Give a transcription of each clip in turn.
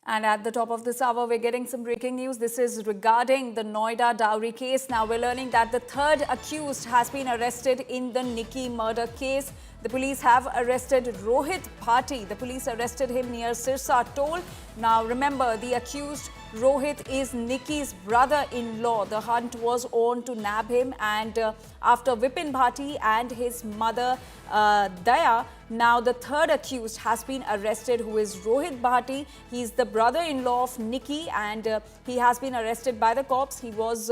And at the top of this hour, we're getting some breaking news. This is regarding the Noida dowry case. Now, we're learning that the third accused has been arrested in the Nikki murder case. The police have arrested Rohit Bhati. The police arrested him near Sirsa Toll. Now, remember, the accused Rohit is Nikki's brother-in-law. The hunt was on to nab him, and after Vipin Bhati and his mother Daya, now the third accused has been arrested, who is Rohit Bhati. He's the brother-in-law of Nikki, and he has been arrested by the cops. He was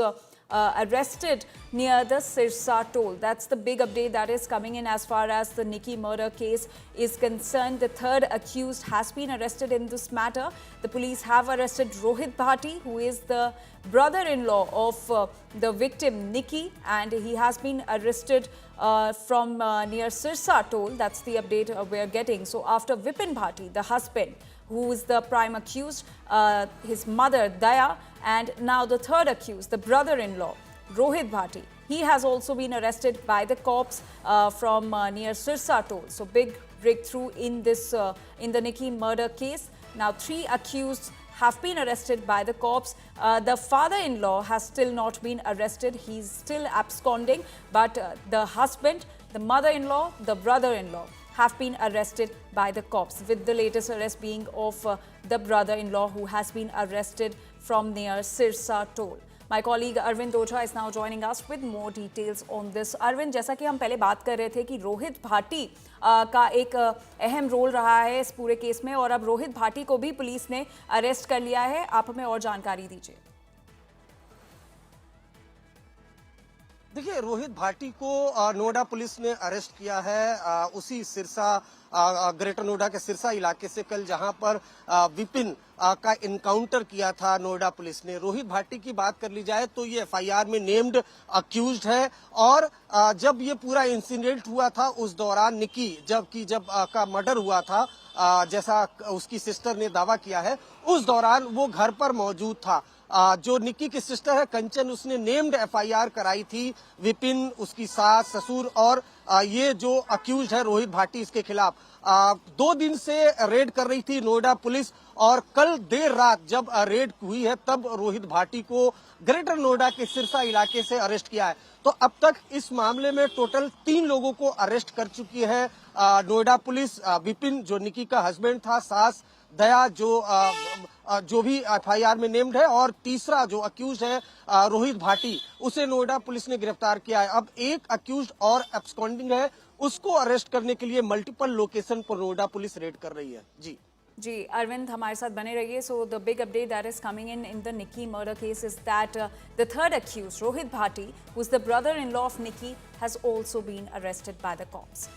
arrested near the Sirsa Toll. That's the big update that is coming in as far as the Nikki murder case is concerned. The third accused has been arrested in this matter. The police have arrested Rohit Bhati, who is the brother-in-law of the victim Nikki, and he has been arrested from near Sirsa Toll. That's the update we're getting. So after Vipin Bhati, the husband, who is the prime accused, his mother Daya, and now the third accused, the brother-in-law, Rohit Bhati. He has also been arrested by the cops from near Sirsa Toll. So big breakthrough in this in the Nikki murder case. Now 3 accused have been arrested by the cops. The father-in-law has still not been arrested. He's still absconding, but the husband, the mother-in-law, the brother-in-law have been arrested by the cops, with the latest arrest being of the brother-in-law, who has been arrested from near Sirsa Toll. My colleague Arvind Ocha is now joining us with more details on this. Arvind, जैसा कि हम पहले बात कर रहे थे कि रोहित भाटी का एक अहम रोल रहा है इस पूरे केस में, और अब रोहित भाटी को भी पुलिस ने अरेस्ट कर लिया है। आप हमें और जानकारी दीजिए। देखिए, रोहित भाटी को नोएडा पुलिस ने अरेस्ट किया है उसी सिरसा ग्रेटर नोएडा के सिरसा इलाके से कल, जहां पर विपिन का इनकाउंटर किया था नोएडा पुलिस ने। रोहित भाटी की बात कर ली जाए तो ये एफआईआर में नेम्ड अक्यूज्ड है, और जब ये पूरा इंसिडेंट हुआ था उस दौरान निकी जब का मर्डर हुआ था, जैसा उसकी सिस्टर ने दावा किया है, उस दौरान वो घर पर मौजूद था। जो निक्की की सिस्टर है कंचन, उसने नेम्ड एफआईआर कराई थी विपिन, उसकी सास, ससुर और ये जो अक्यूज है रोहित भाटी, इसके खिलाफ 2 दिन से रेड कर रही थी नोएडा पुलिस, और कल देर रात जब रेड हुई है तब रोहित भाटी को ग्रेटर नोएडा के सिरसा इलाके से अरेस्ट किया है। तो अब तक इस मामले में टोटल 3 लोगों को अरेस्ट कर चुकी है नोएडा पुलिस। विपिन जो निक्की का हस्बैंड था, सास दया जो भी एफआईआर में नेम्ड है, और तीसरा जो अक्यूज है रोहित भाटी, उसे नोएडा पुलिस ने गिरफ्तार किया है। अब एक अक्यूज और एब्सकॉन्डिंग है, उसको अरेस्ट करने के लिए मल्टीपल लोकेशन पर नोएडा पुलिस रेड कर रही है। जी अरविंद, हमारे साथ बने रहिए। So the big update that is coming in the Nikki murder case is that the third accused Rohit Bhati, who is the brother in law of Nikki, has also been arrested by the cops.